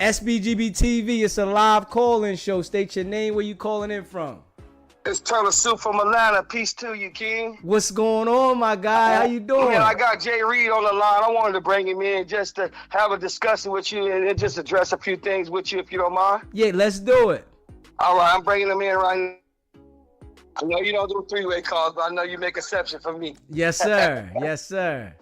Sbgbtv, it's a live call-in show. State your name, where you calling in from. It's Turtle Soup from Atlanta. Peace to you, King. What's going on, my guy? How you doing? Yeah, I got Jay Reed on the line. I wanted to bring him in just to have a discussion with you and just address a few things with you, if you don't mind. Yeah, let's do it. All right, I'm bringing him in right now. I know you don't do three-way calls, but I know you make exception for me. Yes, sir. Yes, sir.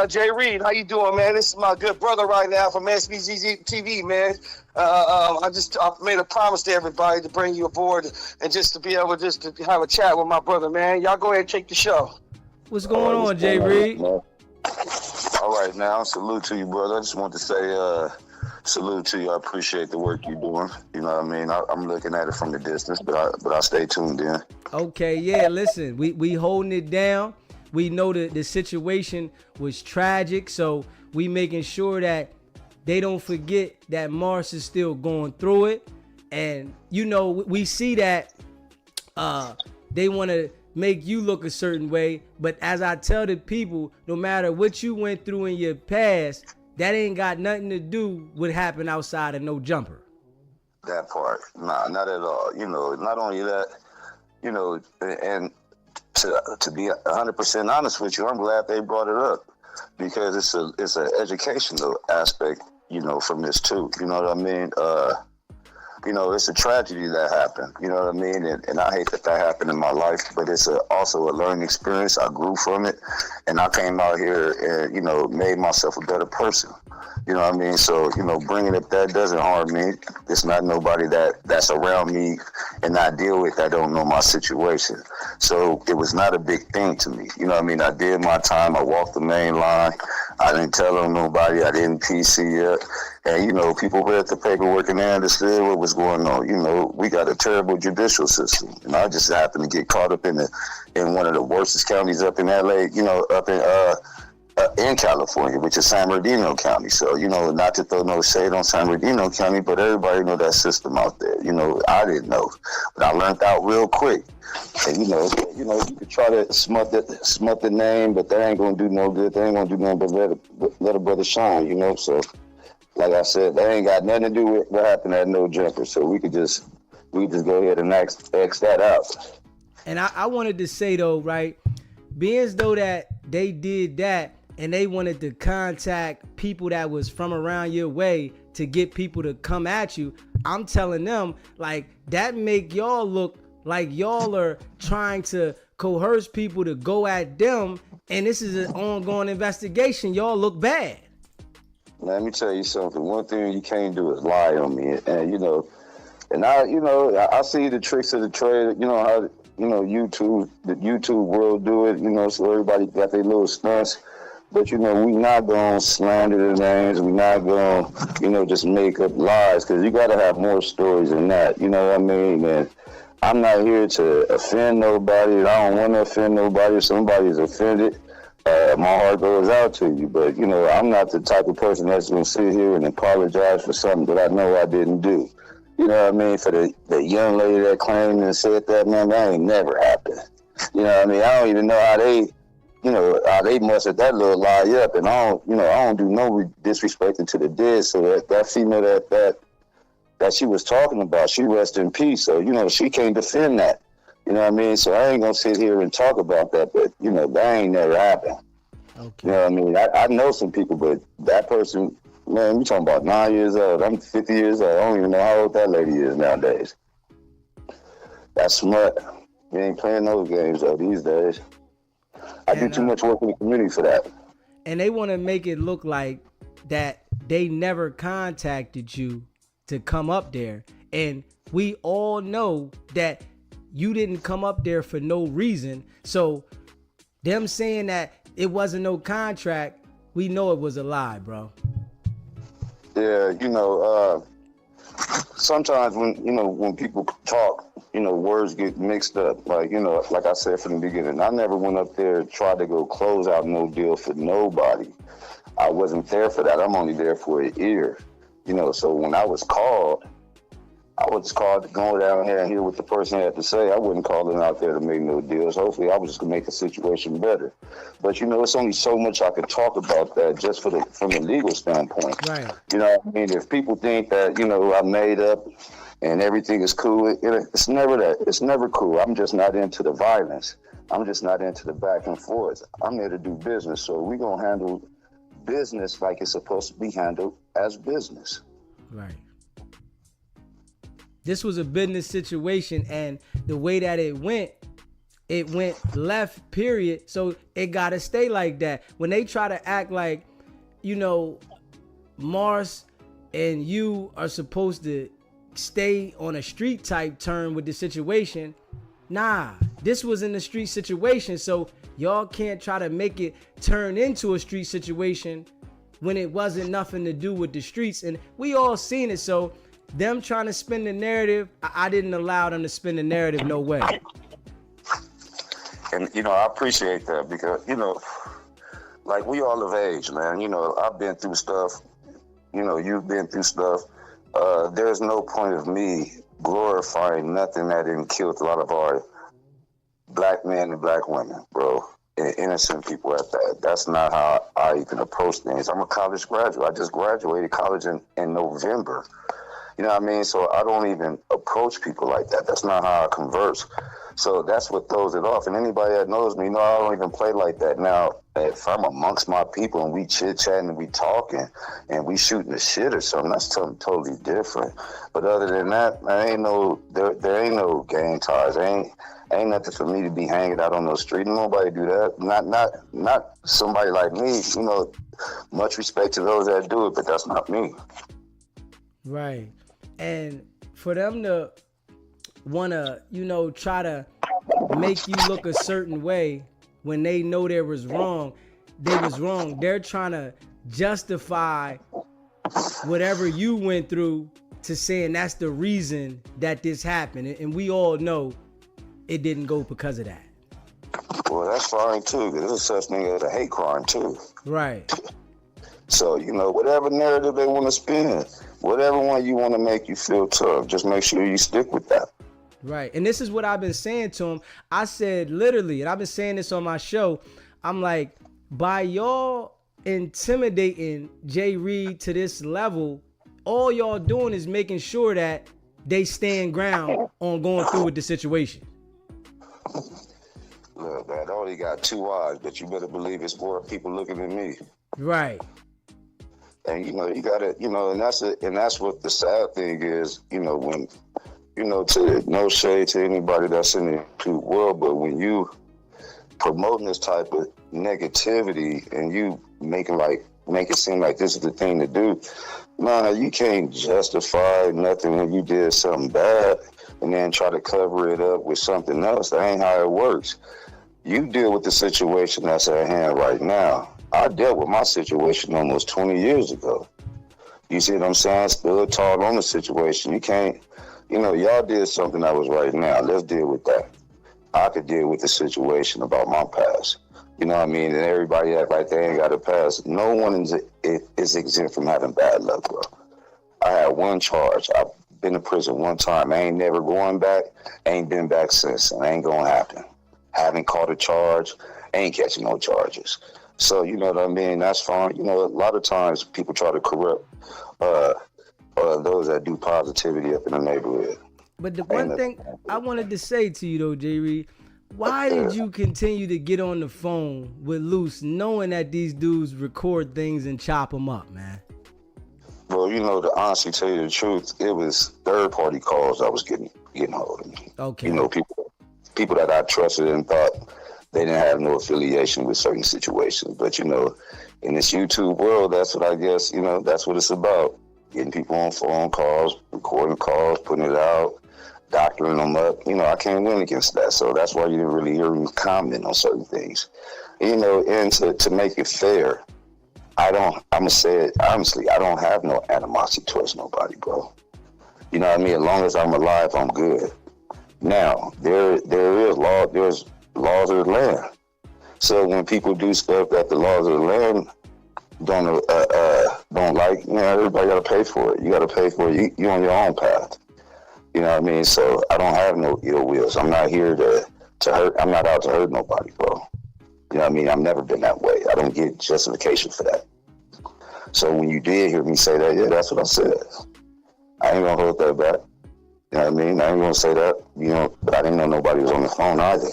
Jay Reed, how you doing, man? This is my good brother right now from Sbgbtv, man. I made a promise to everybody to bring you aboard and just to be able just to have a chat with my brother, man. Y'all go ahead and take the show. What's going on, Jay Reed? All right, now, salute to you, brother. I just want to say salute to you. I appreciate the work you're doing. You know what I mean? I'm looking at it from the distance, but I stay tuned in. Okay, yeah, listen, we holding it down. We know that the situation was tragic, so we making sure that they don't forget that Mars is still going through it. And, you know, we see that they want to make you look a certain way. But as I tell the people, no matter what you went through in your past, that ain't got nothing to do with happening outside of no jumper. That part, nah, not at all. You know, not only that, you know, and to be 100% honest with you, I'm glad they brought it up because it's an educational aspect, you know, from this too. You know what I mean? You know, it's a tragedy that happened. You know what I mean? And I hate that happened in my life, but it's also a learning experience. I grew from it, and I came out here and, you know, made myself a better person. You know what I mean? So, you know, bringing up that doesn't harm me. It's not nobody that's around me and I deal with that don't know my situation. So it was not a big thing to me. You know what I mean? I did my time. I walked the main line. I didn't tell on nobody. I didn't PC up. And, you know, people read the paperwork and they understood what was going on. You know, we got a terrible judicial system. And I just happened to get caught up in one of the worst counties up in LA, you know, up in California, which is San Bernardino County. So, you know, not to throw no shade on San Bernardino County, but everybody know that system out there. You know, I didn't know, but I learned out real quick. And, you know, you could try to smut the name, but that ain't going to do no good. They ain't going to do nothing but let a brother shine, you know. So, like I said, that ain't got nothing to do with what happened at No Jumper. So we just go ahead and X that out. And I wanted to say, though, right, being as though that they did that, and they wanted to contact people that was from around your way to get people to come at you, I'm telling them, like, that make y'all look like y'all are trying to coerce people to go at them, and this is an ongoing investigation. Y'all look bad. Let me tell you something. One thing you can't do is lie on me. And, you know, and I see the tricks of the trade, you know, how, you know, the YouTube world do it, you know, so everybody got their little stunts. But, you know, we not going to slander the names. We not going to, you know, just make up lies, because you got to have more stories than that. You know what I mean? And I'm not here to offend nobody. I don't want to offend nobody. If somebody's offended, my heart goes out to you. But, you know, I'm not the type of person that's going to sit here and apologize for something that I know I didn't do. You know what I mean? For the young lady that claimed and said that, man, that ain't never happened. You know what I mean? I don't even know how they mustered that little lie up, and I don't do no disrespecting to the dead. So that female that she was talking about, she rest in peace. So, you know, she can't defend that. You know what I mean? So I ain't gonna sit here and talk about that, but, you know, that ain't never happened. Okay. You know what I mean? I know some people, but that person, man, we talking about 9 years old. I'm 50 years old. I don't even know how old that lady is nowadays. That's smart. You ain't playing those games though these days. I do too much work in the community for that. And they want to make it look like that they never contacted you to come up there. And we all know that you didn't come up there for no reason. So them saying that it wasn't no contract, we know it was a lie, bro. Yeah, you know, sometimes when people talk, you know, words get mixed up. Like, you know, like I said from the beginning, I never went up there and tried to go close out no deal for nobody. I wasn't there for that. I'm only there for an ear. You know, so when I was called, I would just call to go down here and hear what the person had to say. I wouldn't call them out there to make no deals. Hopefully, I was just gonna make the situation better. But you know, it's only so much I could talk about that just from a legal standpoint. Right. You know what I mean? If people think that, you know, I made up and everything is cool, it's never that. It's never cool. I'm just not into the violence. I'm just not into the back and forth. I'm here to do business. So we're gonna handle business like it's supposed to be handled as business. Right. This was a business situation, and the way that it went left, period. So it gotta stay like that. When they try to act like, you know, Mars and you are supposed to stay on a street type term with the situation, nah, this was in a street situation. So y'all can't try to make it turn into a street situation when it wasn't nothing to do with the streets. And we all seen it. So them trying to spin the narrative, I didn't allow them to spin the narrative, no way. And, you know, I appreciate that because, you know, like we all of age, man. You know, I've been through stuff. You know, you've been through stuff. There's no point of me glorifying nothing that didn't kill a lot of our black men and black women, bro. And innocent people at that. That's not how I even approach things. I'm a college graduate. I just graduated college in November. You know what I mean? So I don't even approach people like that. That's not how I converse. So that's what throws it off. And anybody that knows me, I don't even play like that. Now, if I'm amongst my people and we chit-chatting and we talking and we shooting the shit or something, that's something totally different. But other than that, there ain't no gang ties. Ain't nothing for me to be hanging out on the street. Nobody do that. Not somebody like me. You know, much respect to those that do it, but that's not me. Right. And for them to want to, you know, try to make you look a certain way when they know they was wrong. They're trying to justify whatever you went through to saying that's the reason that this happened. And we all know it didn't go because of that. Well, that's fine too, because there's such thing as a hate crime too. Right. So, you know, whatever narrative they want to spin, whatever one you want to make you feel tough, just make sure you stick with that. Right. And this is what I've been saying to him. I said literally, and I've been saying this on my show, I'm like, by y'all intimidating Jay Reed to this level, all y'all doing is making sure that they stand ground on going through with the situation. Look, man, I only got two eyes, but you better believe it's more people looking at me. Right. And, you know, you gotta, you know, and that's what the sad thing is, you know, when, you know, to no shade to anybody that's in the YouTube world, but when you promoting this type of negativity and you make it seem like this is the thing to do, nah, you can't justify nothing when you did something bad and then try to cover it up with something else. That ain't how it works. You deal with the situation that's at hand right now. I dealt with my situation almost 20 years ago. You see what I'm saying? Stood tall on the situation. You can't, you know, y'all did something that was right now. Let's deal with that. I could deal with the situation about my past. You know what I mean? And everybody act like they ain't got a past. No one is exempt from having bad luck, bro. I had one charge. I've been to prison one time. I ain't never going back. Ain't been back since. And ain't gonna happen. Haven't caught a charge. Ain't catching no charges. So, you know what I mean? That's fine. You know, a lot of times people try to corrupt those that do positivity up in the neighborhood. But the one thing I wanted to say to you, though, Jay Reed, why did you continue to get on the phone with Luce knowing that these dudes record things and chop them up, man? Well, you know, to honestly tell you the truth, it was third-party calls I was getting hold of me. Okay. You know, people that I trusted and thought they didn't have no affiliation with certain situations. But, you know, in this YouTube world, that's what I guess, you know, that's what it's about. Getting people on phone calls, recording calls, putting it out, doctoring them up. You know, I can't win against that. So that's why you didn't really hear me comment on certain things. You know, and to make it fair, I'm going to say it honestly, I don't have no animosity towards nobody, bro. You know what I mean? As long as I'm alive, I'm good. Now, there's laws of the land. So when people do stuff that the laws of the land don't like, you know, everybody got to pay for it. You got to pay for it. You're on your own path. You know what I mean? So I don't have no ill wills. I'm not here to hurt. I'm not out to hurt nobody, bro. You know what I mean? I've never been that way. I don't get justification for that. So when you did hear me say that, yeah, that's what I said. I ain't gonna hold that back. You know what I mean? I ain't gonna say that, you know, but I didn't know nobody was on the phone either.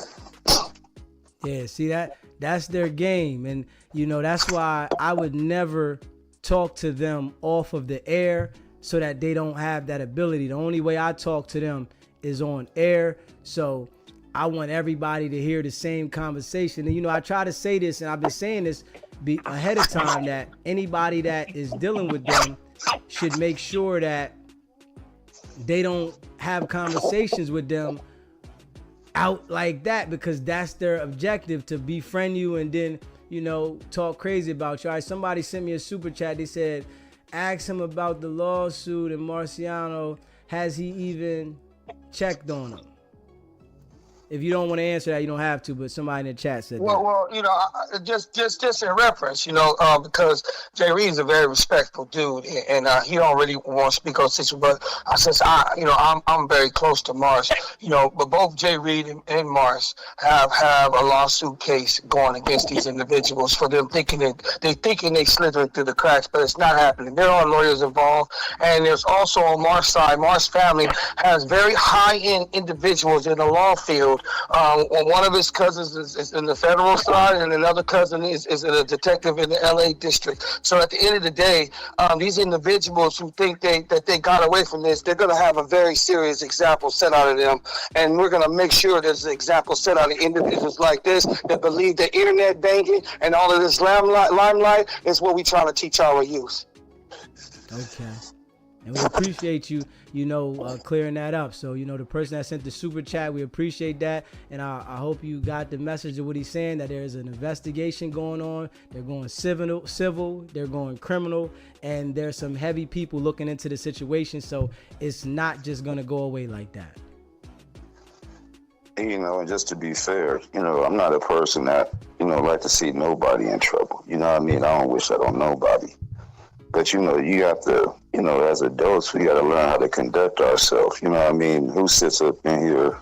Yeah, see that's their game. And, you know, that's why I would never talk to them off of the air so that they don't have that ability. The only way I talk to them is on air. So I want everybody to hear the same conversation. And, you know, I try to say this, and I've been saying this ahead of time, that anybody that is dealing with them should make sure that they don't have conversations with them out like that, because that's their objective, to befriend you and then, you know, talk crazy about you. All right, somebody sent me a super chat. They said, ask him about the lawsuit and Marciano, has he even checked on him? If you don't want to answer that, you don't have to, but somebody in the chat said that. Well, you know, just in reference, you know, because Jay Reed is a very respectful dude, and he don't really want to speak on situation. But since I'm very close to Mars, you know, but both Jay Reed and Mars have a lawsuit case going against these individuals for them thinking they slithering through the cracks, but it's not happening. There are lawyers involved, and there's also on Mars' side, Mars' family has very high-end individuals in the law field. One of his cousins is in the federal side, and another cousin is a detective in the LA district. So at the end of the day, these individuals who think that they got away from this, they're going to have a very serious example set out of them. And we're going to make sure there's an example set out of individuals like this that believe that internet banking and all of this limelight is what we're trying to teach our youth. Okay. And we appreciate you, you know, clearing that up. So, you know, the person that sent the super chat, we appreciate that. And I hope you got the message of what he's saying, that there's an investigation going on. They're going civil, they're going criminal, and there's some heavy people looking into the situation. So it's not just going to go away like that. You know, and just to be fair, you know, I'm not a person that, you know, like to see nobody in trouble. You know what I mean? I don't wish that on nobody. But, you know, you have to, you know, as adults, we got to learn how to conduct ourselves. You know what I mean? Who sits up in here,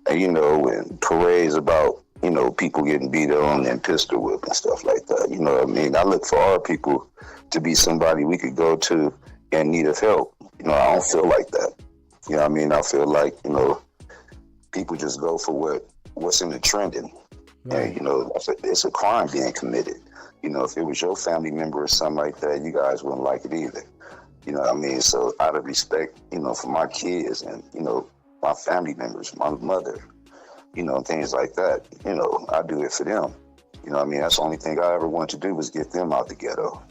and, you know, and parades about, you know, people getting beat on and pistol whipped and stuff like that. You know what I mean? I look for our people to be somebody we could go to in need of help. You know, I don't feel like that. You know what I mean? I feel like, you know, people just go for what's in the trending. Right. And, you know, it's a crime being committed. You know, if it was your family member or something like that, you guys wouldn't like it either. You know what I mean? So out of respect, you know, for my kids and, you know, my family members, my mother, you know, things like that, you know, I do it for them. You know what I mean? That's the only thing I ever wanted to do was get them out the ghetto.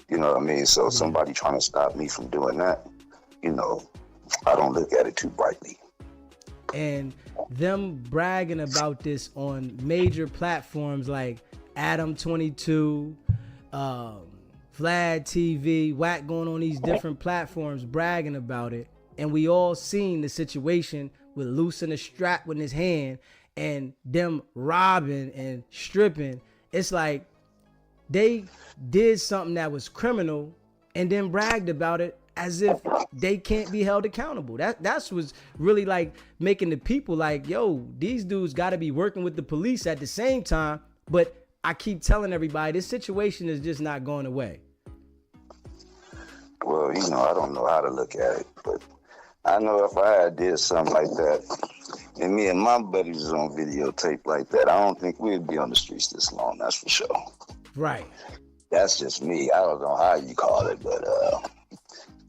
You know what I mean? So somebody trying to stop me from doing that, you know, I don't look at it too brightly. And them bragging about this on major platforms like Adam 22, Vlad TV, Wack, going on these different platforms bragging about it. And we all seen the situation with Luce in a strap in his hand and them robbing and stripping. It's like they did something that was criminal and then bragged about it as if they can't be held accountable. That's what's really like making the people like, yo, these dudes got to be working with the police at the same time. But I keep telling everybody this situation is just not going away. Well, you know, I don't know how to look at it, but I know if I had did something like that, and me and my buddies was on videotape like that, I don't think we'd be on the streets this long, that's for sure. Right. That's just me. I don't know how you call it, but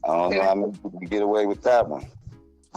I don't know how many people get away with that one.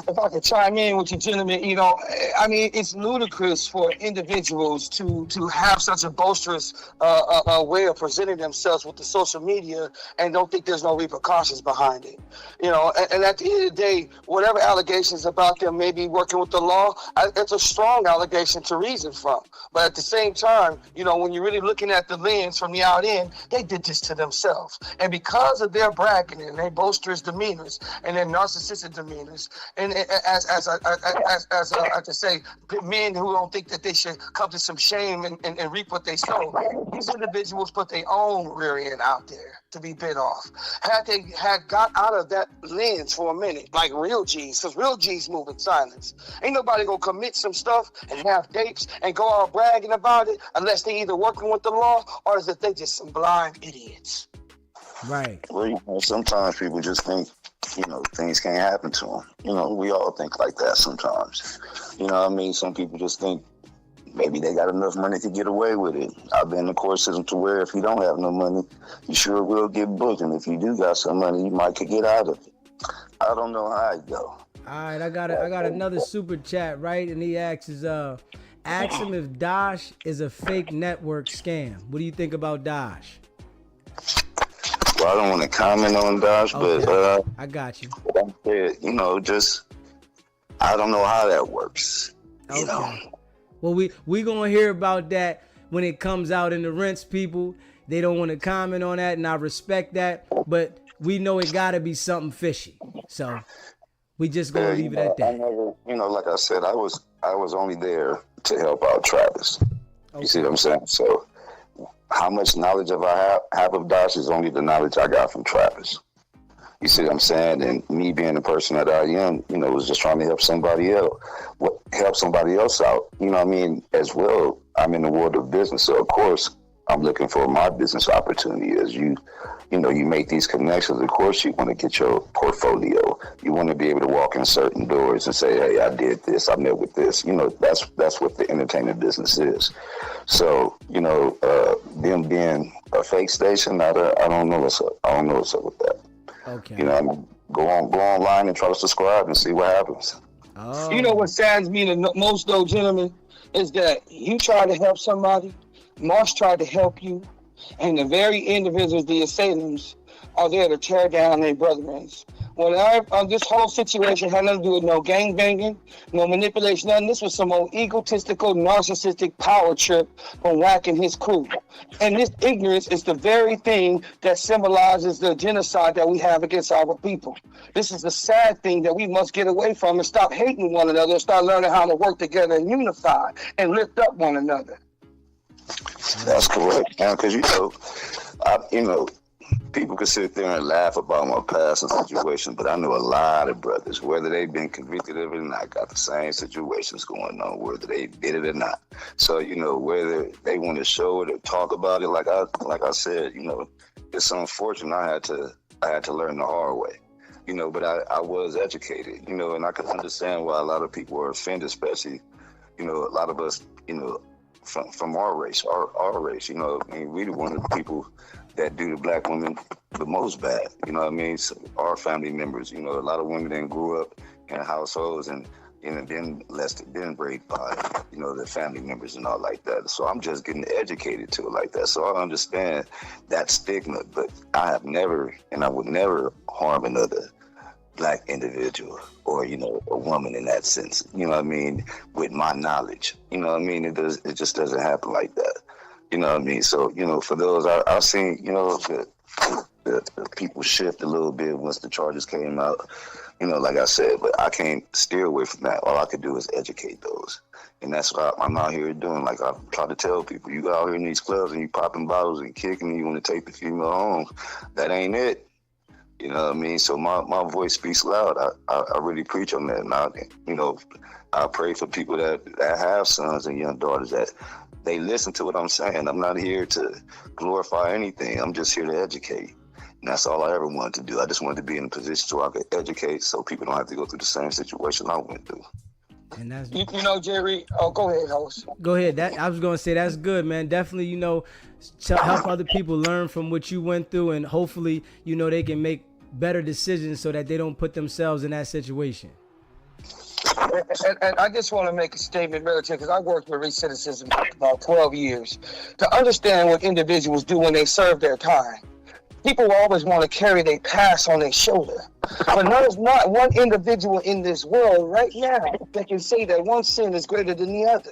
If I could chime in with you gentlemen, you know, I mean, it's ludicrous for individuals to have such a boisterous way of presenting themselves with the social media and don't think there's no repercussions behind it. You know, and at the end of the day, whatever allegations about them maybe working with the law, it's a strong allegation to reason from. But at the same time, you know, when you're really looking at the lens from the out end, they did this to themselves. And because of their bragging and their boisterous demeanors and their narcissistic demeanors, and as I to say, men who don't think that they should come to some shame and reap what they sow. These individuals put their own rear end out there to be bit off. Had they got out of that lens for a minute, like real G's, because real G's move in silence. Ain't nobody gonna commit some stuff and have dates and go out bragging about it unless they either working with the law or is that they just some blind idiots. Right. Well, sometimes people just think, things can't happen to them. We all think like that sometimes. Some people just think maybe they got enough money to get away with it. I've been in the court system to where if you don't have no money, you sure will get booked. And if you do got some money, you might could get out of it. I don't know how it go. All right, I got another super chat, right? And he asks ask him if Dash is a fake network scam. What do you think about Dash? Well, I don't want to comment on Dash, Okay. but I got you. I don't know how that works. Okay. Well, we gonna hear about that when it comes out in the rents, people. They don't want to comment on that, and I respect that. But we know it gotta be something fishy. So we just gonna leave it at that. I never, like I said, I was only there to help out Travis. Okay. You see what I'm saying? So how much knowledge I have of Dash is only the knowledge I got from Travis. You see what I'm saying? And me being the person that I am, was just trying to help somebody else out, as well. I'm in the world of business, so of course I'm looking for my business opportunity. As you make these connections, of course you want to get your portfolio. You want to be able to walk in certain doors and say, hey, I did this, I met with this. That's what the entertainment business is. So, them being a fake station, I don't know what's up. I don't know what's up with that. Okay. Go online and try to subscribe and see what happens. Oh. You know what saddens me the most, though, gentlemen, is that you try to help somebody, Marsh tried to help you, and the very individuals, the assailants, are there to tear down their brethren. This whole situation had nothing to do with no gang banging, no manipulation, nothing. This was some old egotistical, narcissistic power trip from Wack and his crew. And this ignorance is the very thing that symbolizes the genocide that we have against our people. This is the sad thing that we must get away from and stop hating one another and start learning how to work together and unify and lift up one another. That's correct, because people can sit there and laugh about my past and situation, but I know a lot of brothers, whether they've been convicted of it or not, got the same situations going on, whether they did it or not. So, whether they want to show it or talk about it, like I said, it's unfortunate I had to learn the hard way. But I was educated, and I can understand why a lot of people are offended, especially, a lot of us, from our race, our race, we the one of the people that do the black women the most bad, So our family members, a lot of women that grew up in households and been raped by, their family members and all like that. So I'm just getting educated to it like that. So I understand that stigma, but I have never, and I would never harm another black individual or, a woman in that sense, with my knowledge, it just doesn't happen like that. So, for those, I've seen, the people shift a little bit once the charges came out, like I said, but I can't steer away from that. All I could do is educate those. And that's what I'm out here doing. Like I try to tell people, you out here in these clubs and you popping bottles and kicking and you want to take the female home. That ain't it. So my voice speaks loud. I really preach on that. And I pray for people that have sons and young daughters that they listen to what I'm saying. I'm not here to glorify anything. I'm just here to educate. And that's all I ever wanted to do. I just wanted to be in a position so I could educate so people don't have to go through the same situation I went through. And that's Jerry. Oh, go ahead, host. Go ahead. I was gonna say that's good, man. Definitely, help other people learn from what you went through, and hopefully, they can make better decisions so that they don't put themselves in that situation. And I just want to make a statement, military, because I worked with recidivism for about 12 years to understand what individuals do when they serve their time. People always want to carry their past on their shoulder. But there's not one individual in this world right now that can say that one sin is greater than the other.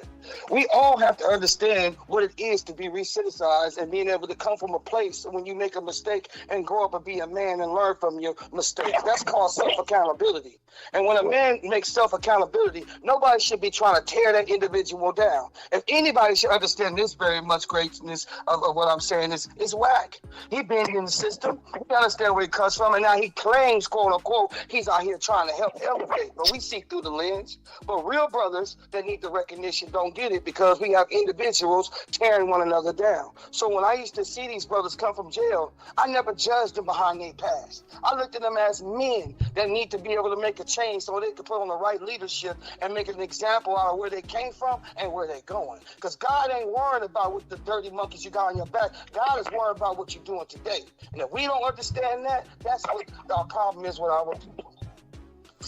We all have to understand what it is to be re-citizenized and being able to come from a place when you make a mistake and grow up and be a man and learn from your mistakes. That's called self-accountability. And when a man makes self-accountability, nobody should be trying to tear that individual down. If anybody should understand this very much greatness of what I'm saying is Wack. He been in the system. He understand where he comes from, and now he claims, quote unquote, he's out here trying to help elevate. But we see through the lens. But real brothers that need the recognition don't get it because we have individuals tearing one another down. So when I used to see these brothers come from jail, I never judged them behind their past. I looked at them as men that need to be able to make a change so they can put on the right leadership and make an example out of where they came from and where they're going. Because God ain't worried about what the dirty monkeys you got on your back. God is worried about what you're doing today. And if we don't understand that, that's what our problem is with our people.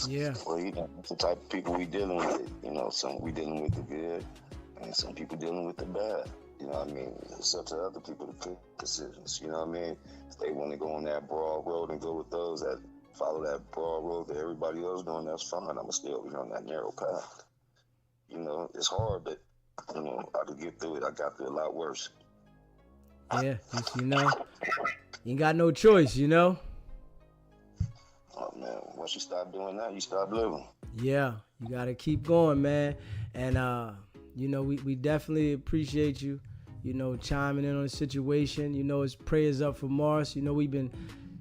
Yeah. Well, that's the type of people we dealing with. Some we dealing with the good, and some people dealing with the bad. You know what I mean? It's up to other people to pick decisions. You know what I mean? If they want to go on that broad road and go with those that follow that broad road that everybody else doing, that's fine. I'm still be on that narrow path. It's hard, but I could get through it. I got through a lot worse. Yeah, you got no choice, Oh man, once you stop doing that, you stop living. Yeah, you gotta keep going, man. And we definitely appreciate you, chiming in on the situation. It's prayers up for Mars. We've been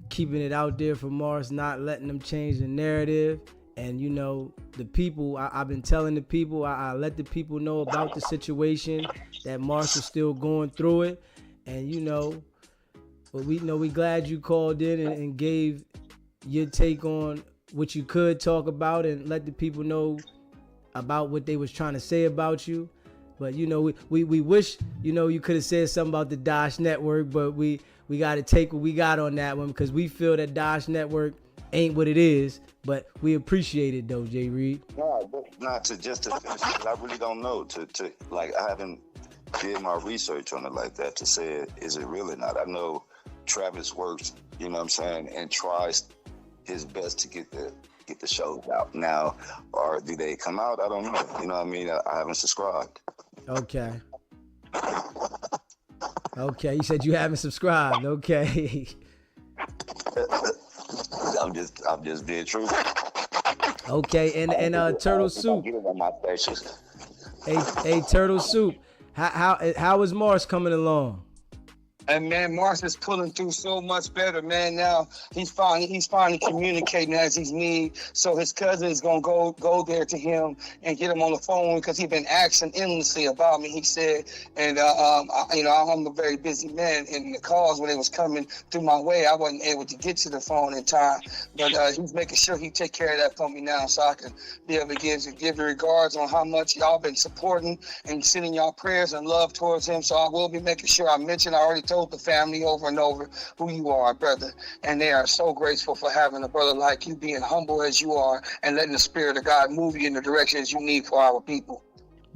keeping it out there for Mars, not letting them change the narrative. And the people, I've been telling the people, I let the people know about the situation, that Mars is still going through it. And but we glad you called in and gave your take on what you could talk about and let the people know about what they was trying to say about you. But we wish you could have said something about the Dosh Network, but we got to take what we got on that one because we feel that Dosh Network ain't what it is. But we appreciate it though, Jay Reed. No, not to finish, I really don't know. I haven't did my research on it like that to say, is it real or not? I know Travis works, and tries his best to get the shows out now, or do they come out? I don't know. You know what I mean? I haven't subscribed. Okay, you said you haven't subscribed. Okay. I'm just being true. Okay, and Turtle Soup. Get it on my faces. Hey, Turtle Soup. How is Mars coming along? And man, Mars is pulling through so much better, man. Now he's finally communicating as he's need. So his cousin is gonna go there to him and get him on the phone because he's been asking endlessly about me. He said, and I'm a very busy man, and the calls when it was coming through my way, I wasn't able to get to the phone in time. But he's making sure he take care of that for me now, so I can be able to give the regards on how much y'all been supporting and sending y'all prayers and love towards him. So I will be making sure I mention. I already told the family over and over who you are, brother, and they are so grateful for having a brother like you, being humble as you are and letting the Spirit of God move you in the directions you need for our people.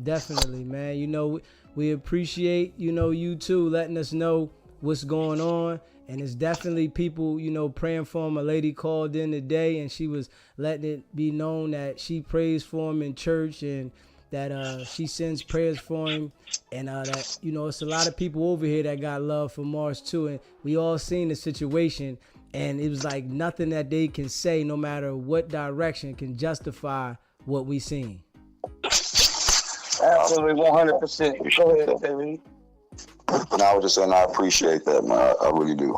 Definitely, man. We appreciate you too letting us know what's going on, and it's definitely people praying for him. A lady called in today and she was letting it be known that she prays for him in church and that she sends prayers for him, and that it's a lot of people over here that got love for Mars too, and we all seen the situation, and it was like nothing that they can say, no matter what direction, can justify what we seen. Absolutely, 100%. Go ahead, David. And I was just saying, I appreciate that, man. I really do.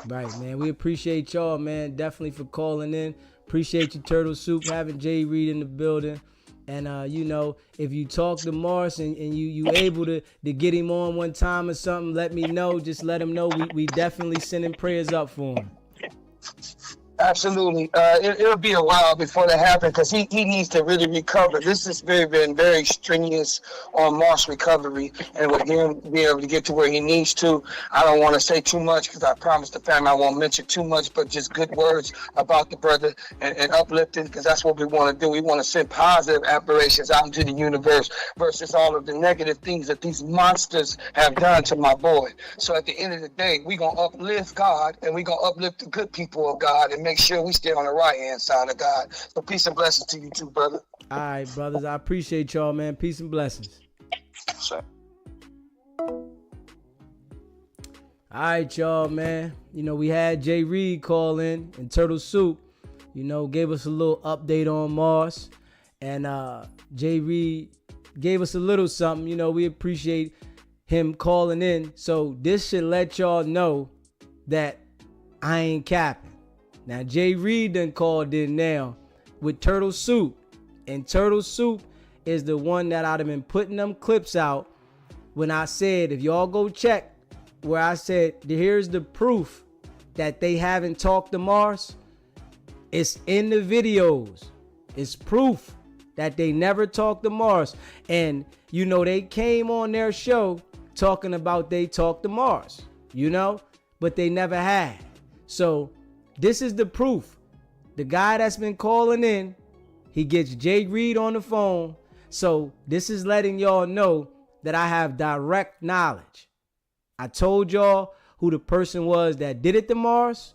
Right, man. We appreciate y'all, man. Definitely for calling in. Appreciate you, Turtle Soup, having Jay Reed in the building. And if you talk to Mars and you able to get him on one time or something, let me know. Just let him know we definitely sending prayers up for him. Absolutely. It'll be a while before that happens because he needs to really recover. This has been very strenuous on Mark's recovery, and with him being able to get to where he needs to, I don't want to say too much because I promised the family I won't mention too much, but just good words about the brother and uplifting, because that's what we want to do. We want to send positive aberrations out into the universe versus all of the negative things that these monsters have done to my boy. So at the end of the day, we're going to uplift God, and we're going to uplift the good people of God and make make sure we stay on the right hand side of God. So peace and blessings to you too, brother. All right, brothers. I appreciate y'all, man. Peace and blessings. So, All right, y'all, man. You know, we had Jay Reed call in and Turtle Soup, you know, gave us a little update on Mars. And Jay Reed gave us a little something. You know, we appreciate him calling in. So this should let y'all know that I ain't capping. Now, Jay Reed done called in now with Turtle Soup. And Turtle Soup is the one that I'd have been putting them clips out when I said, if y'all go check, where I said, here's the proof that they haven't talked to Mars. It's in the videos. It's proof that they never talked to Mars. And, you know, they came on their show talking about they talked to Mars, you know, but they never had. So this is the proof. The guy that's been calling in, he gets Jay Reed on the phone. So this is letting y'all know that I have direct knowledge. I told y'all who the person was that did it to Mars.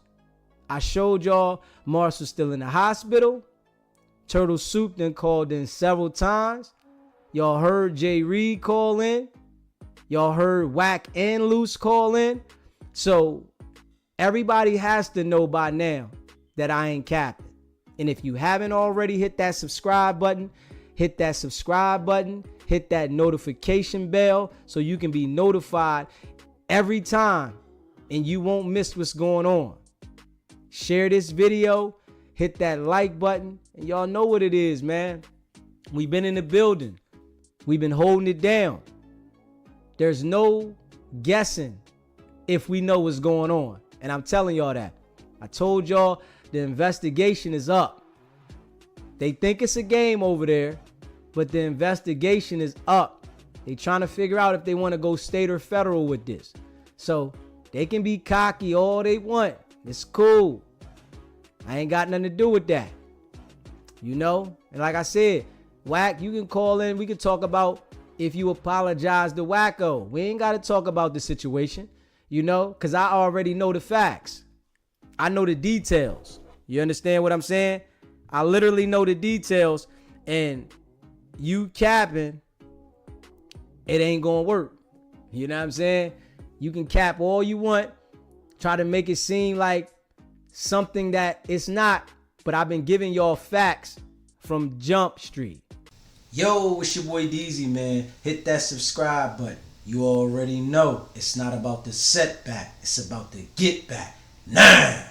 I showed y'all Mars was still in the hospital. Turtle Soup then called in several times. Y'all heard Jay Reed call in. Y'all heard Wack and Luce call in. So everybody has to know by now that I ain't capping. And if you haven't already hit that subscribe button, hit that subscribe button, hit that notification bell so you can be notified every time and you won't miss what's going on. Share this video, hit that like button, and y'all know what it is, man. We've been in the building. We've been holding it down. There's no guessing if we know what's going on. And I'm telling y'all that. I told y'all the investigation is up. They think it's a game over there, but the investigation is up. They trying to figure out if they want to go state or federal with this. So they can be cocky all they want. It's cool. I ain't got nothing to do with that. You know? And like I said, Wack, you can call in. We can talk about if you apologize to Wacko. We ain't got to talk about the situation, you know? Because I already know the facts. I know the details. You understand what I'm saying? I literally know the details. And you capping, it ain't gonna work. You know what I'm saying? You can cap all you want, try to make it seem like something that it's not, but I've been giving y'all facts from Jump Street. Yo, it's your boy DZ, man. Hit that subscribe button. You already know it's not about the setback, it's about the get back. Nah.